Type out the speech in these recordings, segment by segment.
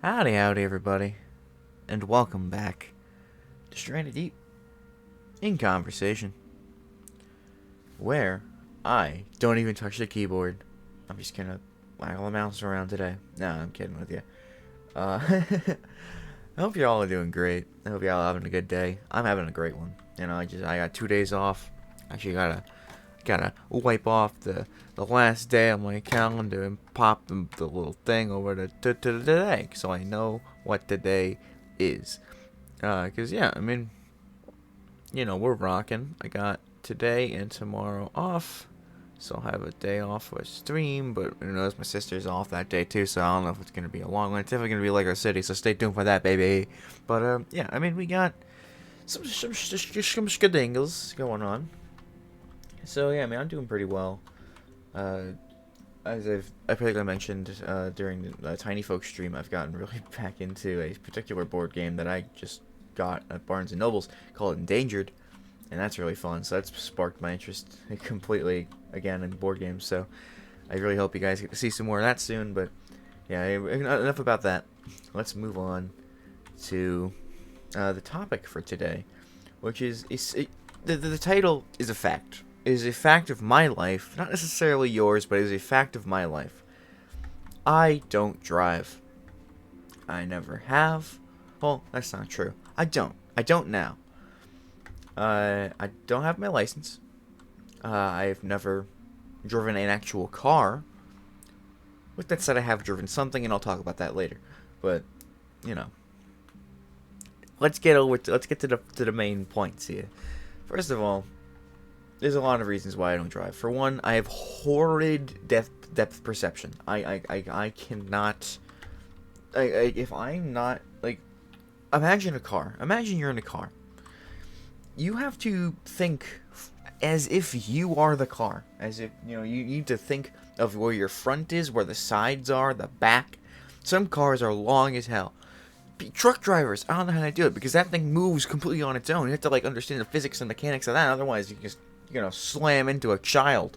Howdy, howdy, everybody, and welcome back to Stranded Deep in Conversation, where I don't even touch the keyboard. I'm just gonna waggle the mouse around today. No, I'm kidding with you. I hope you all are doing great. I hope you all are having a good day. I'm having a great one. I got 2 days off. Actually, gotta wipe off the last day on my calendar and pop the little thing over to today, so I know what today is. Cause yeah, I mean, we're rocking. I got today and tomorrow off, so I'll have a day off for a stream. But who knows? My sister's off that day too, so I don't know if it's gonna be a long one. It's definitely gonna be Lego City, so stay tuned for that, baby. But yeah, I mean, we got some skadingles going on. So yeah, I mean, I'm doing pretty well. Uh, as I think I mentioned during the Tiny Folk stream, I've gotten really back into a particular board game that I just got at Barnes and Nobles called Endangered, and that's really fun. So that's sparked my interest completely again in board games. So I really hope you guys get to see some more of that soon. But yeah, enough about that. Let's move on to the topic for today, which the title is a fact. It is a fact of my life, not necessarily yours, but it is a fact of my life. I don't drive. I never have. Well, that's not true. I don't. I don't now. I don't have my license. I've never driven an actual car. With that said, I have driven something, and I'll talk about that later. But, you know, let's get to the main points here. First of all, there's a lot of reasons why I don't drive. For one, I have horrid depth perception. I cannot. If I'm not like, imagine a car. Imagine you're in a car. You have to think as if you are the car. As if you need to think of where your front is, where the sides are, the back. Some cars are long as hell. Truck drivers, I don't know how they do it because that thing moves completely on its own. You have to understand the physics and mechanics of that. Otherwise, you're gonna slam into a child,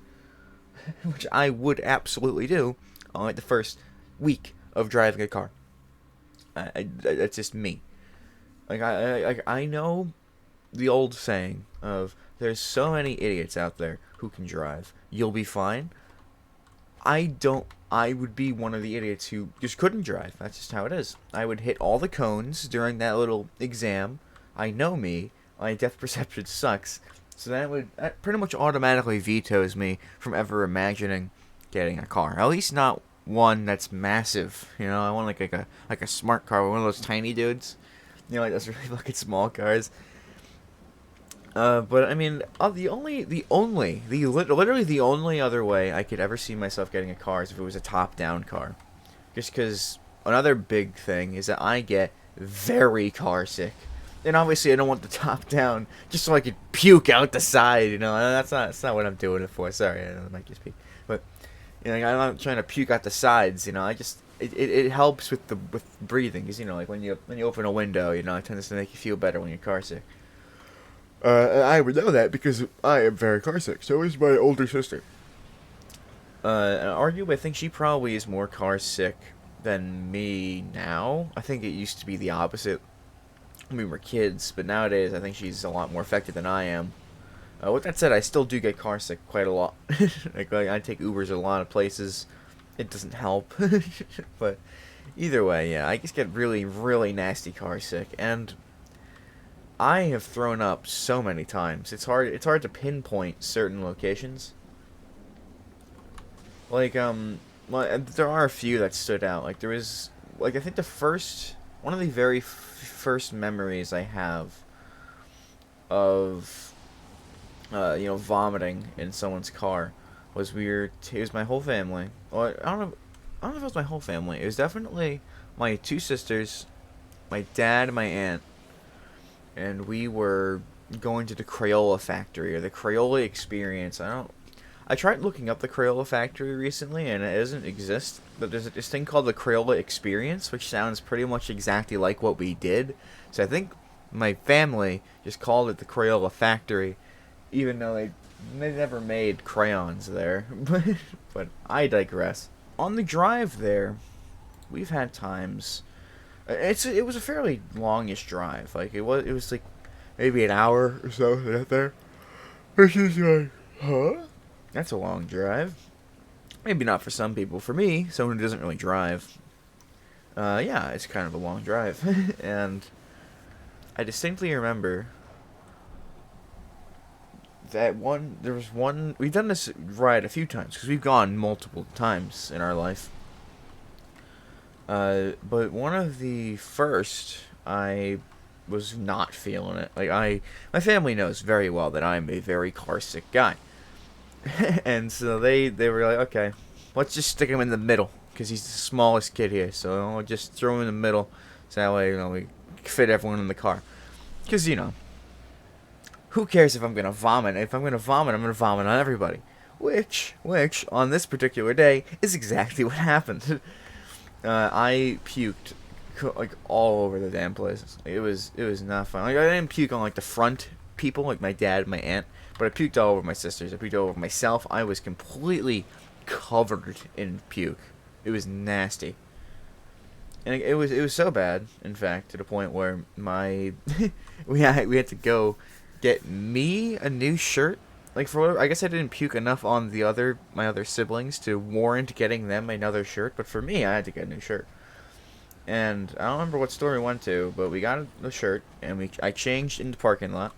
which I would absolutely do on the first week of driving a car. That's just me. I know the old saying of there's so many idiots out there who can drive. You'll be fine. I don't. I would be one of the idiots who just couldn't drive. That's just how it is. I would hit all the cones during that little exam. I know me. My depth perception sucks. So that pretty much automatically vetoes me from ever imagining getting a car. At least not one that's massive. I want like a smart car, one of those tiny dudes. Those really fucking small cars. But I mean, literally the only other way I could ever see myself getting a car is if it was a top-down car. Just because another big thing is that I get very car sick. And obviously I don't want the top down just so I could puke out the side, That's not what I'm doing it for. Sorry, I might just be. But I'm not trying to puke out the sides, I just it helps with breathing because when you open a window, it tends to make you feel better when you're car sick. I would know that because I am very car sick. So is my older sister. Arguably, I think she probably is more car sick than me now. I think it used to be the opposite when we were kids, but nowadays I think she's a lot more affected than I am. With that said, I still do get car sick quite a lot. I take Ubers a lot of places. It doesn't help. But either way, yeah, I just get really, really nasty car sick, and I have thrown up so many times. It's hard to pinpoint certain locations. Well, there are a few that stood out. There was, I think one of the very first memories I have of, vomiting in someone's car was it was my whole family. Well, I don't know if it was my whole family. It was definitely my two sisters, my dad, and my aunt, and we were going to the Crayola factory or the Crayola experience. I tried looking up the Crayola factory recently, and it doesn't exist. But there's this thing called the Crayola experience, which sounds pretty much exactly like what we did. So I think my family just called it the Crayola factory, even though they never made crayons there. But I digress. On the drive there, we've had times It was a fairly longish drive. Like it was like maybe an hour or so to get there. Which is like, huh? That's a long drive. Maybe not for some people. For me, someone who doesn't really drive, yeah, it's kind of a long drive. And I distinctly remember that there was one, we've done this ride a few times, because we've gone multiple times in our life. But one of the first, I was not feeling it. My family knows very well that I'm a very car sick guy. And so they were like, okay, let's just stick him in the middle because he's the smallest kid here. So I'll just throw him in the middle, so that way we fit everyone in the car. Because who cares if I'm gonna vomit? If I'm gonna vomit, I'm gonna vomit on everybody. Which on this particular day is exactly what happened. I puked like all over the damn place. It was not fun. Like, I didn't puke on like the front people, like my dad and my aunt. But I puked all over my sisters. I puked all over myself. I was completely covered in puke. It was nasty. And it was so bad, in fact, to the point where we had to go get me a new shirt. Like for whatever, I guess I didn't puke enough on my other siblings to warrant getting them another shirt. But for me, I had to get a new shirt. And I don't remember what store we went to, but we got a shirt and I changed in the parking lot.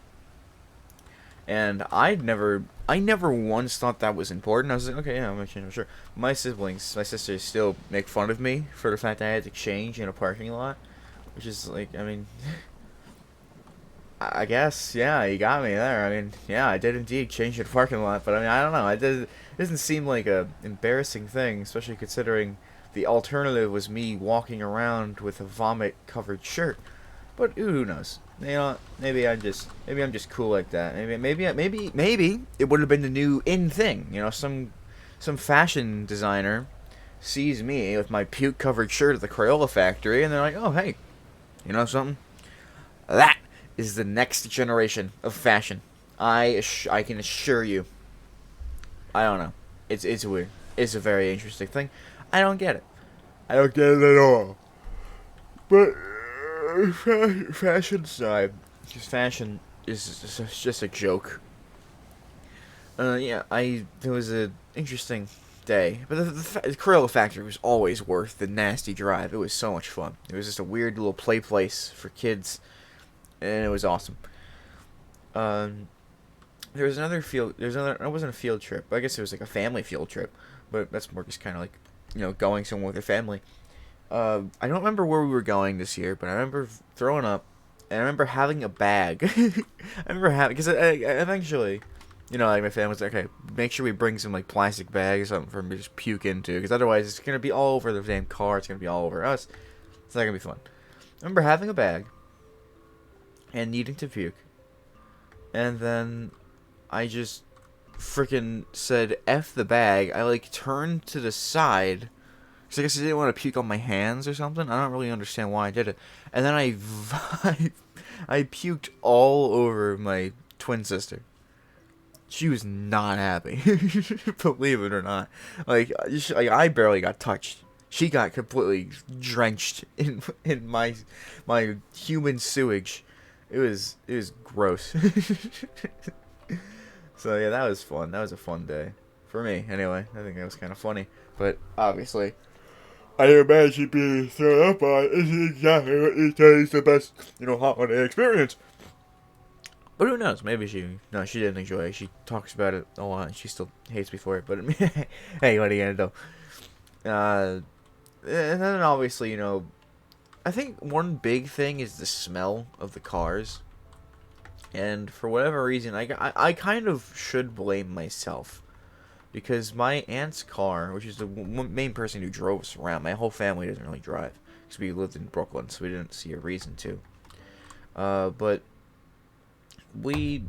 And I never once thought that was important. I was like, okay, yeah, I'm gonna change my shirt. My sisters still make fun of me for the fact that I had to change in a parking lot, which is like, I mean, I guess, yeah, you got me there. I mean, yeah, I did indeed change in a parking lot, but I mean, I don't know. It doesn't seem like a embarrassing thing, especially considering the alternative was me walking around with a vomit-covered shirt. But who knows? Maybe I'm just cool like that. Maybe it would have been the new in thing. Some fashion designer sees me with my puke covered shirt at the Crayola factory, and they're like, "Oh, hey, you know something? That is the next generation of fashion. I can assure you." I don't know. It's weird. It's a very interesting thing. I don't get it. I don't get it at all. But fashion side, because fashion is just a joke. Yeah, it was an interesting day, but the Crayola factory was always worth the nasty drive. It was so much fun. It was just a weird little play place for kids, and it was awesome. There was another field. There's another. It wasn't a field trip. I guess it was like a family field trip, but that's more just kind of like going somewhere with your family. I don't remember where we were going this year, but I remember throwing up, and I remember having a bag. I remember having, because I eventually, like my family was like, okay, make sure we bring some like plastic bag or something for me to just puke into, because otherwise it's gonna be all over the damn car. It's gonna be all over us. It's not gonna be fun. I remember having a bag and needing to puke, and then I just freaking said F the bag. I like turned to the side. So I guess I didn't want to puke on my hands or something. I don't really understand why I did it. And then I puked all over my twin sister. She was not happy. Believe it or not. I barely got touched. She got completely drenched in my human sewage. It was gross. So yeah, that was fun. That was a fun day. For me, anyway. I think that was kind of funny. But obviously, I imagine being thrown up on isn't exactly what you say is the best, holiday experience. But who knows? Maybe she didn't enjoy it. She talks about it a lot, and she still hates me for it. But hey, what are you gonna do? And then obviously, I think one big thing is the smell of the cars. And for whatever reason, I kind of should blame myself. Because my aunt's car, which is the main person who drove us around, my whole family doesn't really drive. Because we lived in Brooklyn, so we didn't see a reason to. But we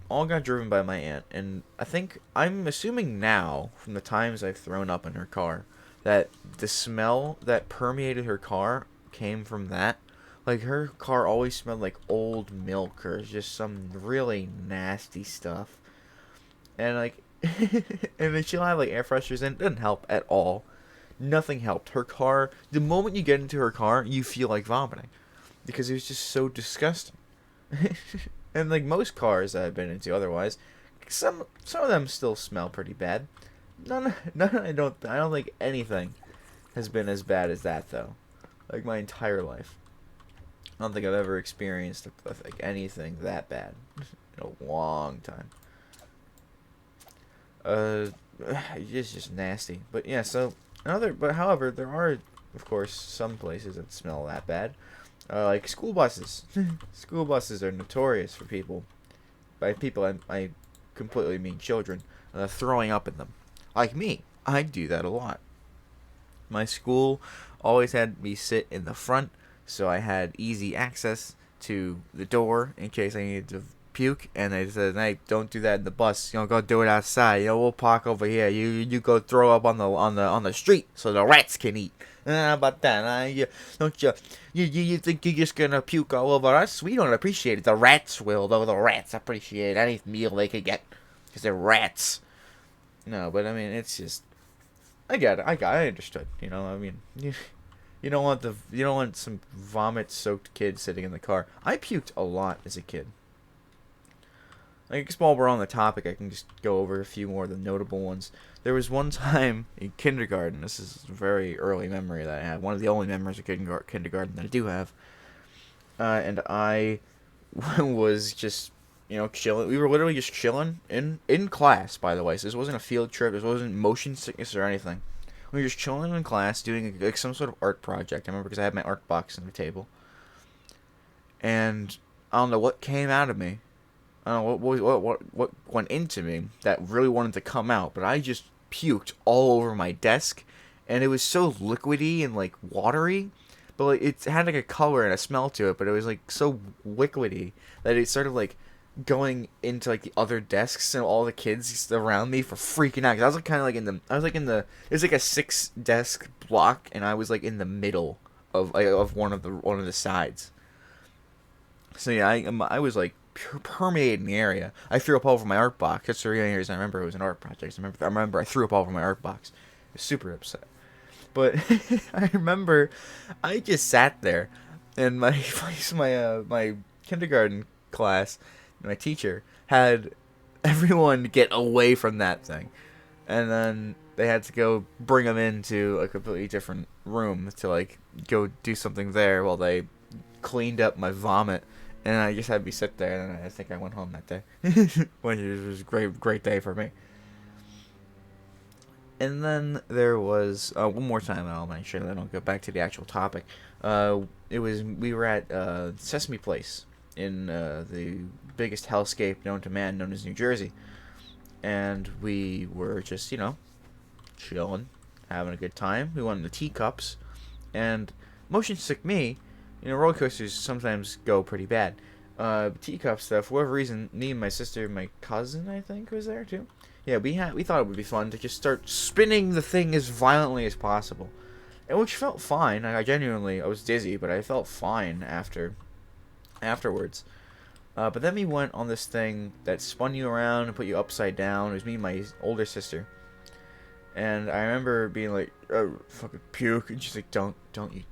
all got driven by my aunt. And I'm assuming now, from the times I've thrown up in her car, that the smell that permeated her car came from that. Like, her car always smelled like old milk or just some really nasty stuff. And, like, and then she'll have, like, air fresheners in. It doesn't help at all. Nothing helped. Her car, the moment you get into her car, you feel like vomiting. Because it was just so disgusting. And like most cars that I've been into otherwise, some of them still smell pretty bad. None I don't think anything has been as bad as that though. Like my entire life. I don't think I've ever experienced like anything that bad in a long time. Uh, it's just nasty. But yeah, so however, there are of course some places that smell that bad. Like school buses. School buses are notorious for people. By people, I completely mean children. Throwing up in them. Like me, I do that a lot. My school always had me sit in the front, so I had easy access to the door in case I needed to puke. And they said, "Hey, don't do that in the bus. Go do it outside. We'll park over here. You go throw up on the street so the rats can eat." How about that? You think you're just gonna puke all over us? We don't appreciate it. The rats will, though. The rats appreciate any meal they could get because they're rats. No, but I mean, it's just I get it. I understood. I mean, you don't want some vomit-soaked kid sitting in the car. I puked a lot as a kid. I guess while we're on the topic, I can just go over a few more of the notable ones. There was one time in kindergarten. This is a very early memory that I have. One of the only memories of kindergarten that I do have. And I was just, chilling. We were literally just chilling in class, by the way. So this wasn't a field trip. This wasn't motion sickness or anything. We were just chilling in class doing like some sort of art project. I remember because I had my art box on the table. And I don't know what came out of me. I don't know what went into me that really wanted to come out, but I just puked all over my desk, and it was so liquidy and like watery, but like it had like a color and a smell to it, but it was like so liquidy that it started like going into like the other desks, and all the kids around me for freaking out. Cause I was like kind of like it was like a 6 desk block, and I was like in the middle of one of the sides. So yeah, I was like permeating the area. I threw up all over my art box. That's the only reason I remember it was an art project. I remember I threw up all over my art box. I was super upset. But I remember I just sat there, and my kindergarten class, my teacher had everyone get away from that thing, and then they had to go bring them into a completely different room to like go do something there while they cleaned up my vomit. And I just had me sit there, and I think I went home that day. Which was a great day for me. And then there was one more time I'll mention, then I'll go back to the actual topic. We were at Sesame Place in the biggest hellscape known to man, known as New Jersey. And we were just, chilling, having a good time. We went in the teacups, and motion sick me. Roller coasters sometimes go pretty bad. Teacup stuff, for whatever reason, me and my sister, my cousin, I think, was there too. Yeah, we thought it would be fun to just start spinning the thing as violently as possible, and which felt fine. I was dizzy, but I felt fine afterwards. But then we went on this thing that spun you around and put you upside down. It was me and my older sister. And I remember being like, "Oh, fucking puke," and she's like, "Don't you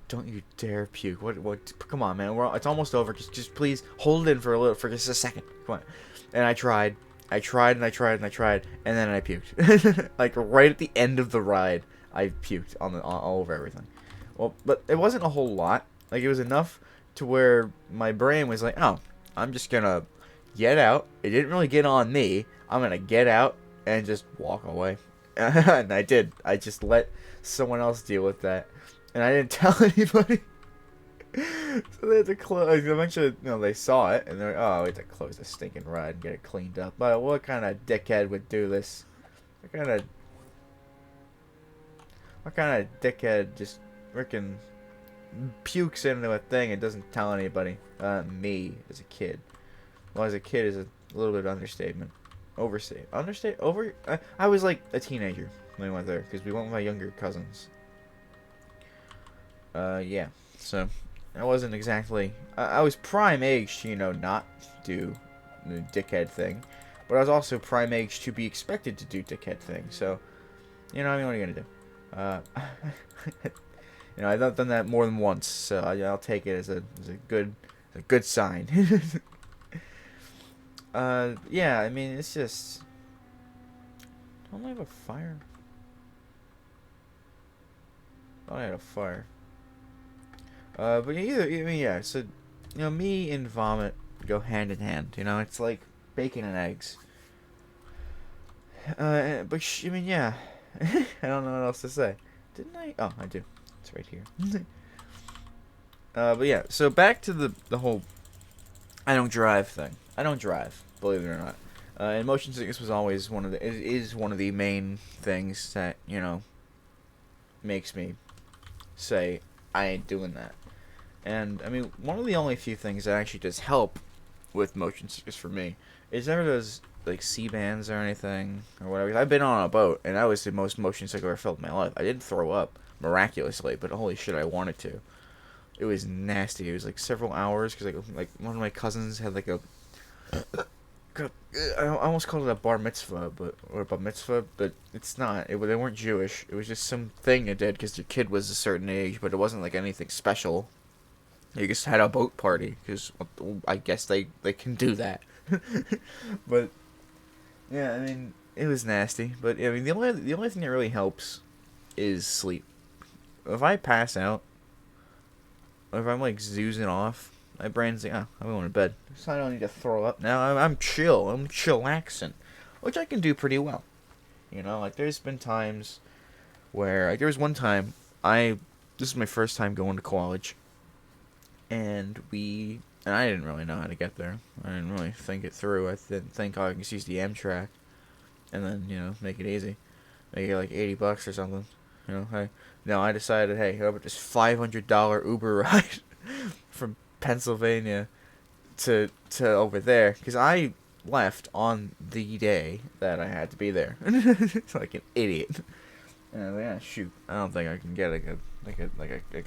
dare puke! What? Come on, man. It's almost over. Just please hold it in for just a second. Come on." And I tried, and then I puked. Like right at the end of the ride, I puked all over everything. Well, but it wasn't a whole lot. Like it was enough to where my brain was like, "Oh, I'm just gonna get out. It didn't really get on me. I'm gonna get out and just walk away." And I did. I just let someone else deal with that, and I didn't tell anybody. So they had to close. Eventually, they saw it, and they're like, "Oh, we have to close the stinking ride and get it cleaned up." But what kind of dickhead would do this? What kind of dickhead just freaking pukes into a thing and doesn't tell anybody? Me as a kid. Well, as a kid is a little bit of understatement. I was like a teenager when we went there because we went with my younger cousins. Yeah. So I wasn't exactly. I was prime age to not do the dickhead thing, but I was also prime age to be expected to do dickhead things. So, I mean, what are you gonna do? Uh, I've done that more than once, so I'll take it as a good sign. Yeah, I mean, it's just. Don't I have a fire? Oh, I had a fire. But either, I mean, yeah. So, me and vomit go hand in hand. It's like bacon and eggs. But I mean, yeah. I don't know what else to say. Didn't I? Oh, I do. It's right here. But yeah. So back to the whole I don't drive thing. I don't drive, believe it or not. And motion sickness was always is one of the main things that makes me say I ain't doing that. And I mean, one of the only few things that actually does help with motion sickness for me is never those like C bands or anything or whatever. I've been on a boat and that was the most motion sick I ever felt in my life. I didn't throw up miraculously, but holy shit, I wanted to. It was nasty. It was like several hours because like one of my cousins had like a I almost called it a bar mitzvah, or a bar mitzvah, but it's not. They weren't Jewish. It was just some thing they did because their kid was a certain age, but it wasn't like anything special. They just had a boat party because I guess they can do that. But yeah, I mean it was nasty. But I mean the only thing that really helps is sleep. If I pass out, or if I'm like zoozing off, my brain's like, oh, I'm going to bed. So I don't need to throw up now. I'm chill. I'm chillaxing, which I can do pretty well. Like there's been times where like there was one time this is my first time going to college, and I didn't really know how to get there. I didn't really think it through. I didn't think I could just use the Amtrak, and then make it easy, make it like $80 or something. I decided, hey, how about this $500 Uber ride from Pennsylvania to over there, because I left on the day that I had to be there. Like an idiot. And I was like, yeah, shoot, I don't think I can get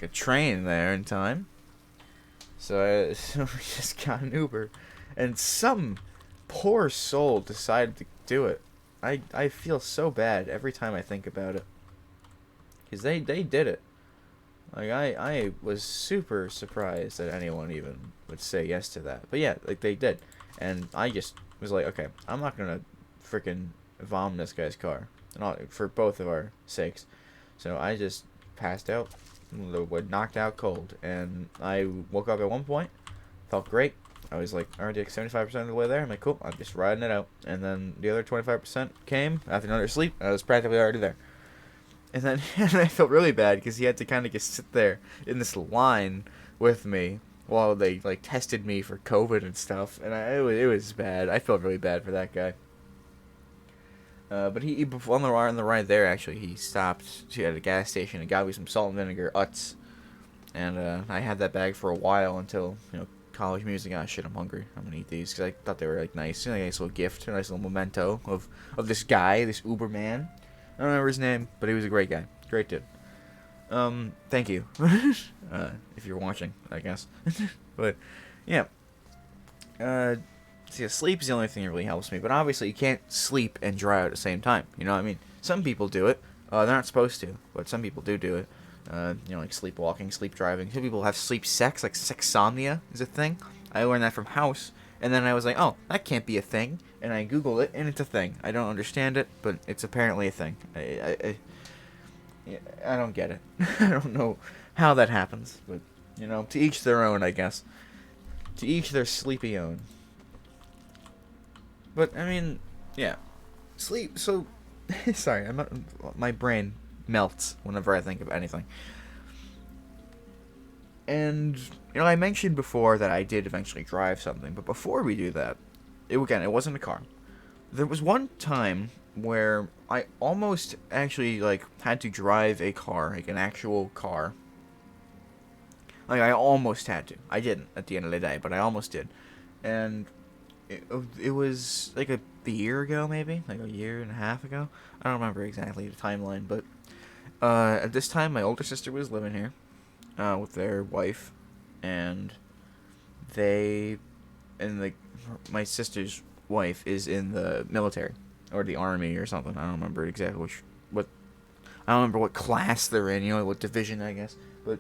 a train there in time. So I just got an Uber, and some poor soul decided to do it. I feel so bad every time I think about it, because they did it. Like I was super surprised that anyone even would say yes to that. But yeah, like they did. And I just was like, okay, I'm not gonna freaking vom this guy's car. Not for both of our sakes. So I just passed out, knocked out cold, and I woke up at one point, felt great. I was like already like 75% of the way there. I'm like, cool, I'm just riding it out. And then the other 25% came after another sleep. I was practically already there. And then and I felt really bad because he had to kind of just sit there in this line with me while they like tested me for COVID and stuff. And it was bad. I felt really bad for that guy. But he on the ride there actually he stopped at a gas station and got me some salt and vinegar Utz. And I had that bag for a while until college music. Ah, shit, I'm hungry. I'm gonna eat these because I thought they were like nice, like a nice little gift, a nice little memento of this guy, this Uber man. I don't remember his name, but he was a great guy. Great dude. Thank you. If you're watching, I guess. But, yeah. See, sleep is the only thing that really helps me. But obviously, you can't sleep and drive at the same time. You know what I mean? Some people do it. They're not supposed to, but some people do it. Like sleepwalking, sleep driving. Some people have sleep sex, like sexsomnia is a thing. I learned that from House. And then I was like, oh, that can't be a thing. And I Googled it, and it's a thing. I don't understand it, but it's apparently a thing. I don't get it. I don't know how that happens, but, to each their own, I guess. To each their sleepy own. But, I mean, yeah. Sleep, so... sorry, my brain melts whenever I think of anything. And, I mentioned before that I did eventually drive something, but before we do that, it wasn't a car. There was one time where I almost actually, had to drive a car, like an actual car. Like, I almost had to. I didn't at the end of the day, but I almost did. And it was, like, a year ago, maybe? Like, a year and a half ago? I don't remember exactly the timeline, but at this time, my older sister was living here with their wife, and my sister's wife is in the military or the army or something. I don't remember exactly what I don't remember what class they're in, what division, I guess. But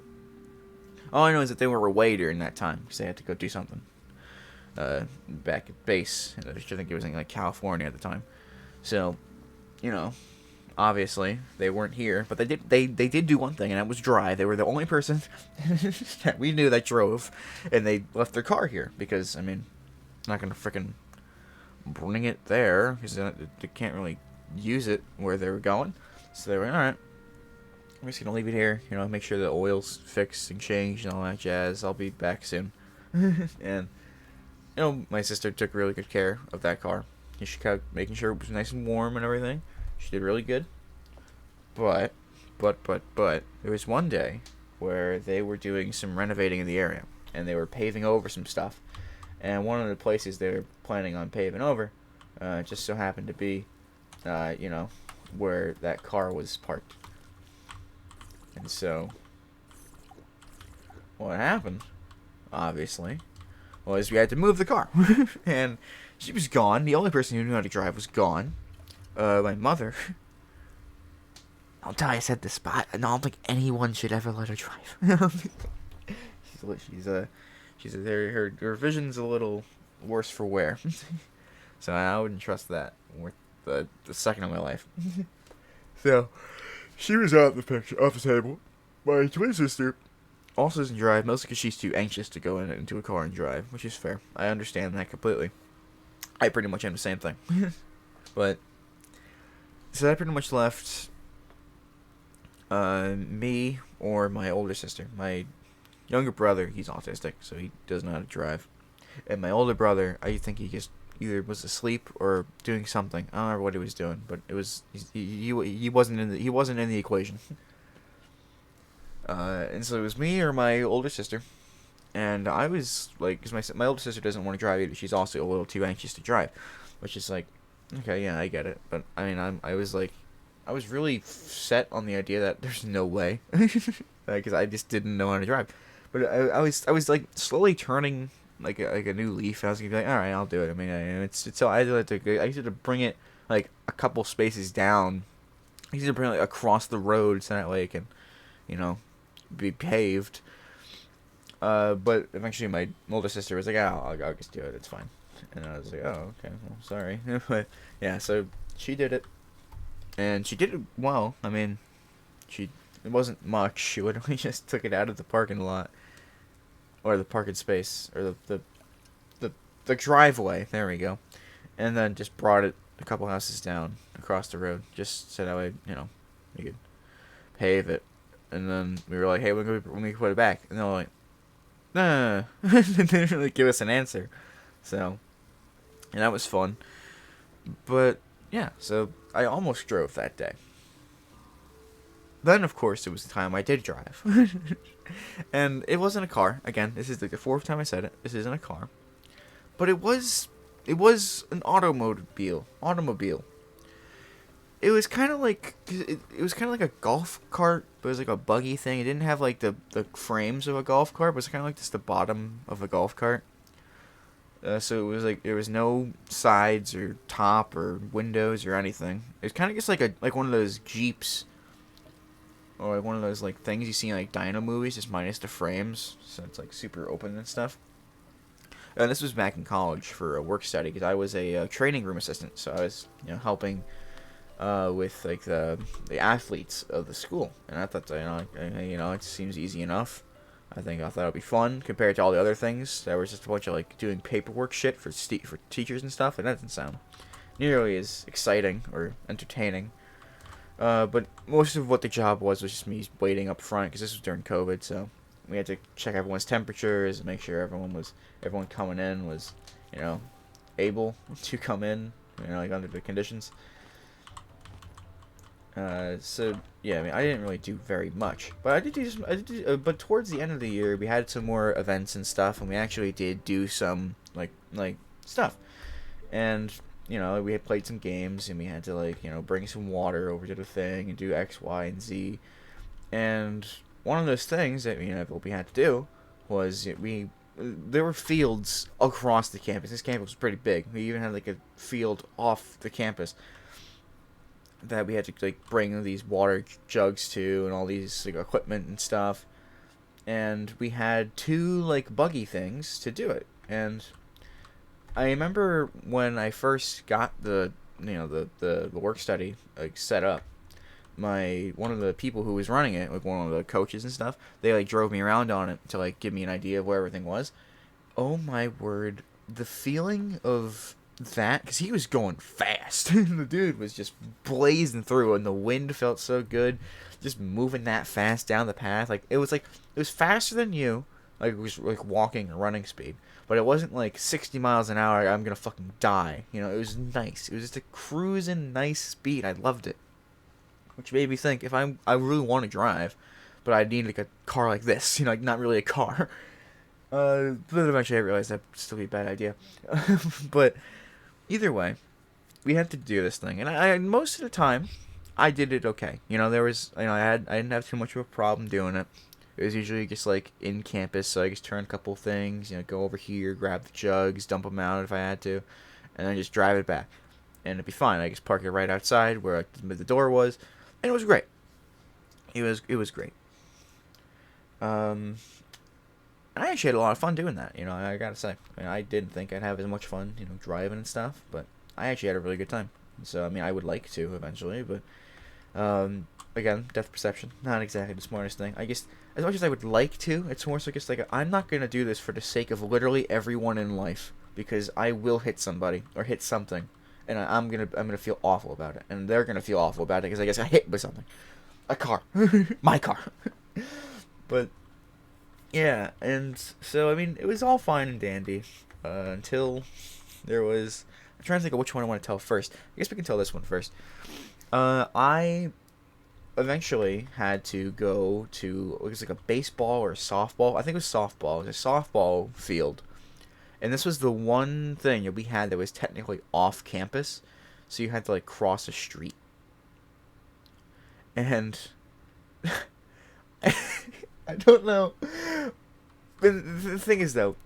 all I know is that they were away during that time because they had to go do something back at base. I think it was in like California at the time. So, you know, obviously they weren't here, but they did do one thing, and that was drive. They were the only person that we knew that drove, and they left their car here because, I mean, not gonna freaking bring it there because they can't really use it where they were going. So they were, all right, I'm just gonna leave it here. Make sure the oil's fixed and changed and all that jazz. I'll be back soon. And my sister took really good care of that car. She kept making sure it was nice and warm and everything. She did really good. But there was one day where they were doing some renovating in the area, and they were paving over some stuff. And one of the places they were planning on paving over just so happened to be, where that car was parked. And so, what happened, obviously, was we had to move the car. And she was gone. The only person who knew how to drive was gone. My mother. Until I said this spot, I don't think anyone should ever let her drive. Her vision's a little worse for wear. So I wouldn't trust that with the second of my life. So she was out of the picture, off the table. My twin sister also doesn't drive, mostly because she's too anxious to go into a car and drive, which is fair. I understand that completely. I pretty much am the same thing. But so that pretty much left me or my older sister. My younger brother, he's autistic, so he doesn't know how to drive. And my older brother, I think he just either was asleep or doing something. I don't remember what he was doing, but it was he wasn't in the equation. And so it was me or my older sister, and I was like, because my older sister doesn't want to drive either. She's also a little too anxious to drive, which is like, okay, yeah, I get it. But I mean, I was really set on the idea that there's no way, because I just didn't know how to drive. But I was like slowly turning like a new leaf. I was gonna be like, all right, I'll do it. I mean, it's so I had to bring it like a couple spaces down. I used to bring it like, across the road so that way it can, be paved. But eventually my older sister was like, I'll just do it. It's fine. And I was like, oh, okay, well, sorry. But yeah, so she did it, and she did it well. I mean, it wasn't much. She literally just took it out of the parking lot, or the parking space, or the driveway. There we go, and then just brought it a couple houses down across the road, just so that way we could pave it. And then we were like, hey, when we put it back, and they're like, nah. They didn't really give us an answer. So, and that was fun. But yeah, so I almost drove that day. Then, of course, it was the time I did drive. And it wasn't a car. Again, this is like the fourth time I said it. This isn't a car. But it was an automobile. It was kind of like a golf cart, but it was like a buggy thing. It didn't have like the frames of a golf cart, but it was kind of like just the bottom of a golf cart. So it was like there was no sides or top or windows or anything. It was kind of just like one of those Jeeps, or like one of those like things you see in like dino movies, just minus the frames, so it's like super open and stuff. And this was back in college for a work study, because I was a training room assistant, so I was helping with like the athletes of the school, and I thought it seems easy enough. I thought it would be fun compared to all the other things that was just a bunch of like doing paperwork shit for teachers and stuff, and that didn't sound nearly as exciting or entertaining. But most of what the job was just me waiting up front, because this was during COVID, so we had to check everyone's temperatures and make sure everyone coming in was able to come in, like under the conditions. So yeah, I mean, I didn't really do very much, but but towards the end of the year, we had some more events and stuff, and we actually did do some like stuff, and we had played some games, and we had to bring some water over to the thing and do X, Y, and Z, and one of those things that what we had to do was there were fields across the campus. This campus was pretty big. We even had like a field off the campus. that we had to like bring these water jugs to and all these like equipment and stuff. And we had 2 like buggy things to do it. And I remember when I first got the work study like set up, one of the people who was running it, like one of the coaches and stuff, they like drove me around on it to like give me an idea of where everything was. Oh my word, the feeling of that, because he was going fast. The dude was just blazing through, and the wind felt so good, just moving that fast down the path. Like it was faster than you, like it was like walking or running speed, but it wasn't like 60 miles an hour. I'm gonna fucking die. You know, it was nice. It was just a cruising nice speed. I loved it, which made me think if I really want to drive, but I need like a car like this. You know, like not really a car. But eventually I realized that'd still be a bad idea. But either way, we had to do this thing, and I most of the time I did it okay. You know, I didn't have too much of a problem doing it. It was usually just like in campus, so I just turn a couple things, you know, go over here, grab the jugs, dump them out if I had to, and then just drive it back, and it'd be fine. I just park it right outside where like, the door was, and it was great. It was great. I actually had a lot of fun doing that, you know, I gotta say. I mean, I didn't think I'd have as much fun, you know, driving and stuff, but I actually had a really good time. So, I mean, I would like to eventually, but, again, depth perception, not exactly the smartest thing. I guess, as much as I would like to, it's more so just like, I'm not gonna do this for the sake of literally everyone in life, because I will hit somebody, or hit something, and I'm gonna feel awful about it, and they're gonna feel awful about it, because I guess I hit with something. A car. My car. But, yeah, and so, I mean, it was all fine and dandy, until there was... I'm trying to think of which one I want to tell first. I guess we can tell this one first. I eventually had to go to, it was like a baseball or a softball. I think it was softball. It was a softball field. And this was the one thing that we had that was technically off campus, so you had to, like, cross a street. And... I don't know. But the thing is, though,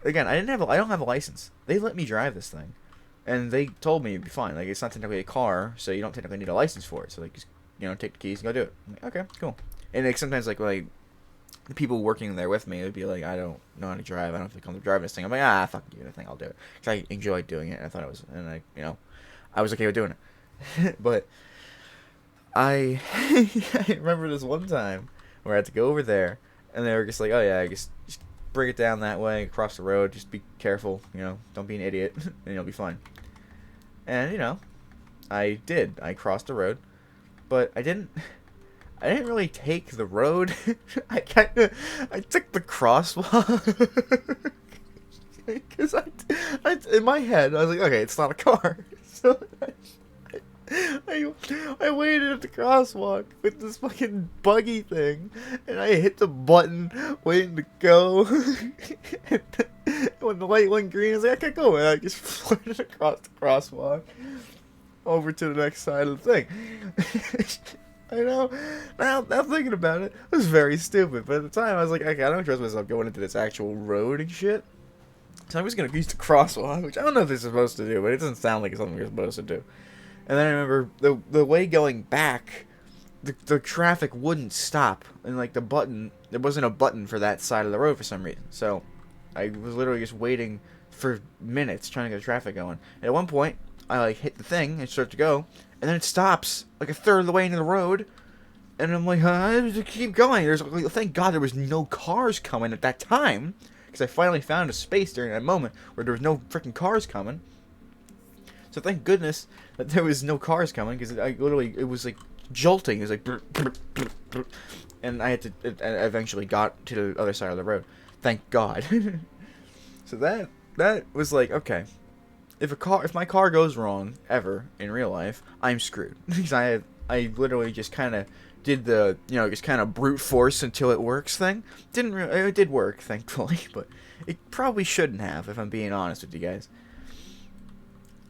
again, I don't have a license. They let me drive this thing, and they told me it'd be fine. Like, it's not technically a car, so you don't technically need a license for it. So, like, just, you know, take the keys and go do it. I'm like, okay, cool. And like sometimes, like the people working there with me would be like, I don't know how to drive. I don't feel comfortable driving this thing. I'm like, fuck you, I think I'll do it. Because I enjoyed doing it. I thought it was, and I was okay with doing it. But I remember this one time where I had to go over there, and they were just like, oh yeah, just bring it down that way, across the road, just be careful, you know, don't be an idiot, and you'll be fine. And, you know, I did. I crossed the road, but I didn't really take the road. I took the crosswalk. Because I, in my head, I was like, okay, it's not a car. So I waited at the crosswalk with this fucking buggy thing, and I hit the button waiting to go. And when the light went green, I was like, I can't go. And I just floated across the crosswalk over to the next side of the thing. I know. Now thinking about it, it was very stupid. But at the time, I was like, okay, I don't trust myself going into this actual road and shit. So I was going to use the crosswalk, which I don't know if this is supposed to do, but it doesn't sound like it's something you're supposed to do. And then I remember the way going back, the traffic wouldn't stop. And, like, there wasn't a button for that side of the road for some reason. So I was literally just waiting for minutes trying to get the traffic going. And at one point, I, like, hit the thing and start to go. And then it stops, like, a third of the way into the road. And I'm like, keep going. Thank God there was no cars coming at that time. Because I finally found a space during that moment where there was no freaking cars coming. So thank goodness that there was no cars coming, because it was like jolting. It was like, brr, brr, brr, brr. And I eventually got to the other side of the road. Thank God. So that was like, okay, if my car goes wrong ever in real life, I'm screwed. Because I literally just kind of did the, just kind of brute force until it works thing. It did work, thankfully, but it probably shouldn't have, if I'm being honest with you guys.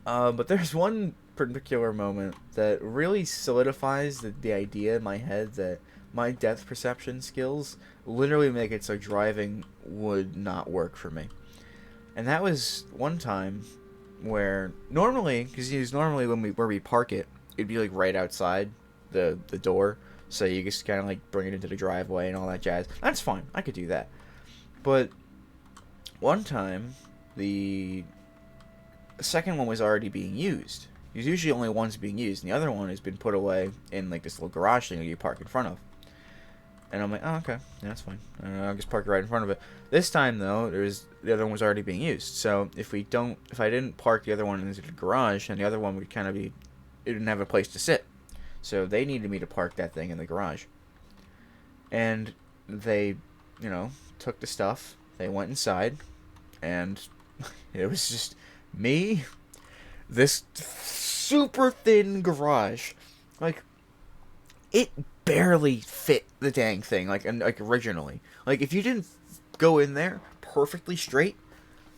But there's one particular moment that really solidifies the idea in my head that my depth perception skills literally make it so driving would not work for me. And that was one time where normally, because normally where we park it it'd be like right outside the door, so you just kind of like bring it into the driveway and all that jazz. That's fine. I could do that. But one time, the second one was already being used. There's usually only one's being used, and the other one has been put away in like this little garage thing that you park in front of. And I'm like, oh, okay, yeah, that's fine. I'll just park right in front of it. This time though, the other one was already being used. So if I didn't park the other one into the garage, and the other one would kind of be, it didn't have a place to sit. So they needed me to park that thing in the garage. And they, took the stuff. They went inside, and it was just me, this super thin garage, like it barely fit the dang thing, like originally. Like if you didn't go in there perfectly straight,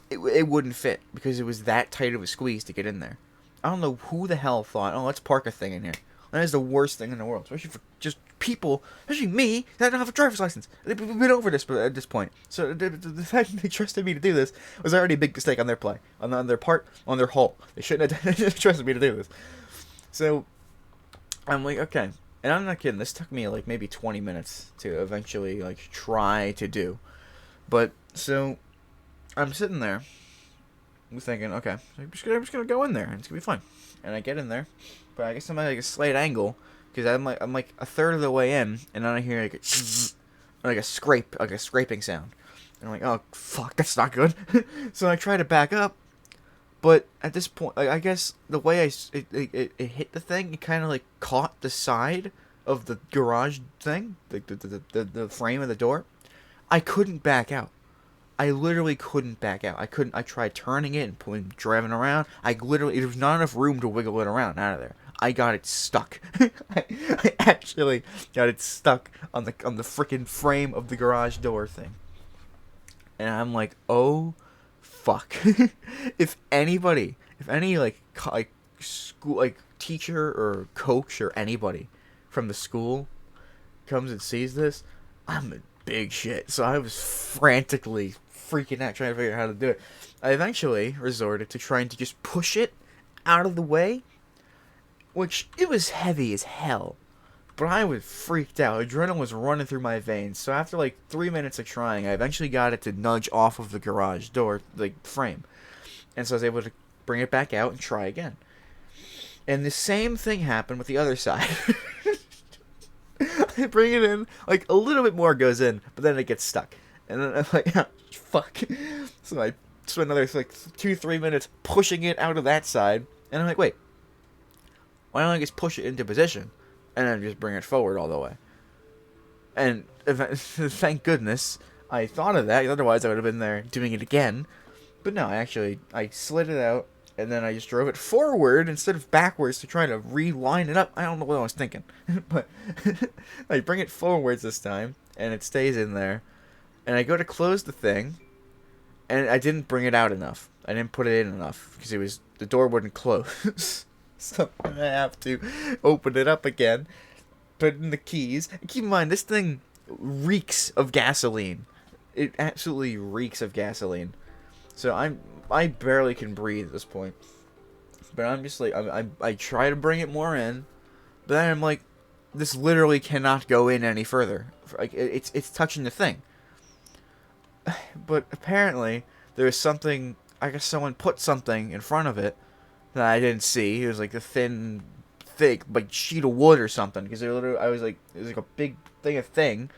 it wouldn't fit because it was that tight of a squeeze to get in there. I don't know who the hell thought, oh, let's park a thing in here. That is the worst thing in the world, especially for just people, especially me, that don't have a driver's license. We've been over this at this point. So the fact that they trusted me to do this was already a big mistake on their part, on their whole. They shouldn't have trusted me to do this. So I'm like, okay. And I'm not kidding, this took me like maybe 20 minutes to eventually like try to do. But so I'm sitting there thinking, okay, I'm just gonna go in there and it's gonna be fine. And I get in there, but I guess I'm at like a slight angle because I'm like a third of the way in, and then I hear like a scraping sound. And I'm like, oh fuck, that's not good. So I try to back up, but at this point, like, I guess the way it hit the thing, it kind of like caught the side of the garage thing, the frame of the door. I couldn't back out. I literally couldn't back out. I tried turning it and driving around. There was not enough room to wiggle it around out of there. I got it stuck. I actually got it stuck on the freaking frame of the garage door thing. And I'm like, oh, fuck. If any school teacher or coach or anybody from the school comes and sees this, I'm in big shit. So I was frantically freaking out trying to figure out how to do it. I eventually resorted to trying to just push it out of the way, which it was heavy as hell. But I was freaked out. Adrenaline was running through my veins. So after like 3 minutes of trying, I eventually got it to nudge off of the garage door, like frame. And so I was able to bring it back out and try again. And the same thing happened with the other side. I bring it in, like a little bit more goes in, but then it gets stuck. And then I'm like, oh, fuck. So I spent another like 2-3 minutes pushing it out of that side. And I'm like, wait, why don't I just push it into position and then just bring it forward all the way? And thank goodness I thought of that. Otherwise, I would have been there doing it again. But no, I slid it out, and then I just drove it forward instead of backwards to try to reline it up. I don't know what I was thinking. But I bring it forwards this time, and it stays in there. And I go to close the thing, and I didn't bring it out enough. I didn't put it in enough, because the door wouldn't close. So I have to open it up again, put in the keys. And keep in mind, this thing reeks of gasoline. It absolutely reeks of gasoline. So I barely can breathe at this point. But I'm just like, I try to bring it more in, but then I'm like, this literally cannot go in any further. Like it's touching the thing. But apparently there was something. I guess someone put something in front of it that I didn't see. It was like a thick like sheet of wood or something. Because it was like a big thing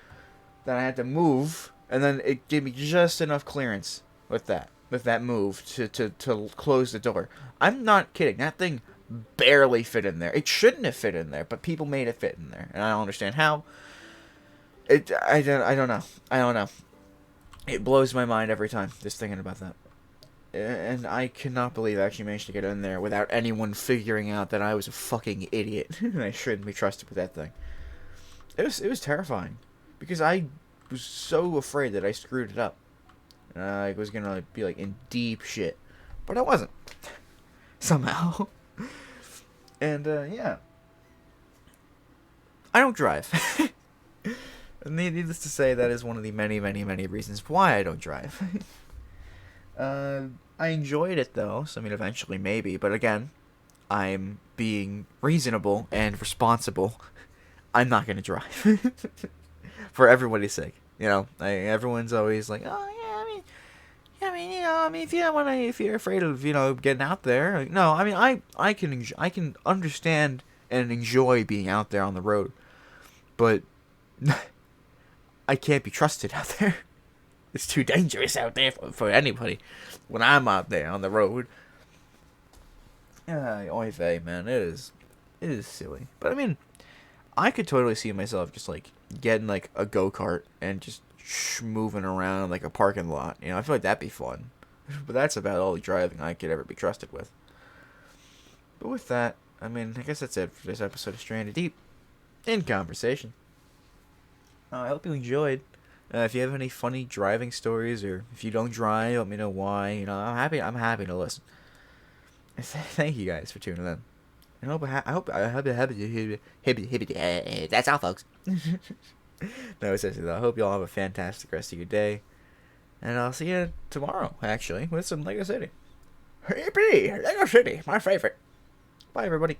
that I had to move, and then it gave me just enough clearance with that move to close the door. I'm not kidding. That thing barely fit in there. It shouldn't have fit in there, but people made it fit in there, and I don't understand how. I don't know. It blows my mind every time just thinking about that. And I cannot believe I actually managed to get in there without anyone figuring out that I was a fucking idiot and I shouldn't be trusted with that thing. It was terrifying because I was so afraid that I screwed it up. I was gonna be like in deep shit, but I wasn't somehow. And yeah, I don't drive. Needless to say, that is one of the many, many, many reasons why I don't drive. I enjoyed it though, so I mean, eventually maybe, but again, I'm being reasonable and responsible, I'm not gonna drive. For everybody's sake, everyone's always like, oh yeah, if you don't wanna, if you're afraid of, getting out there, like, no, I can understand and enjoy being out there on the road, but I can't be trusted out there. It's too dangerous out there for anybody when I'm out there on the road. Oy vey, man, it is silly. But I mean, I could totally see myself just like getting like a go-kart and just moving around like a parking lot. I feel like that'd be fun. But that's about all the driving I could ever be trusted with. But with that, I guess that's it for this episode of Stranded Deep in Conversation. I hope you enjoyed. If you have any funny driving stories, or if you don't drive, let me know why. I'm happy to listen. Thank you guys for tuning in. That's all, folks. No, seriously, I hope y'all have a fantastic rest of your day. And I'll see you tomorrow, actually, with some Lego City. Yippee! Lego City, my favorite. Bye, everybody.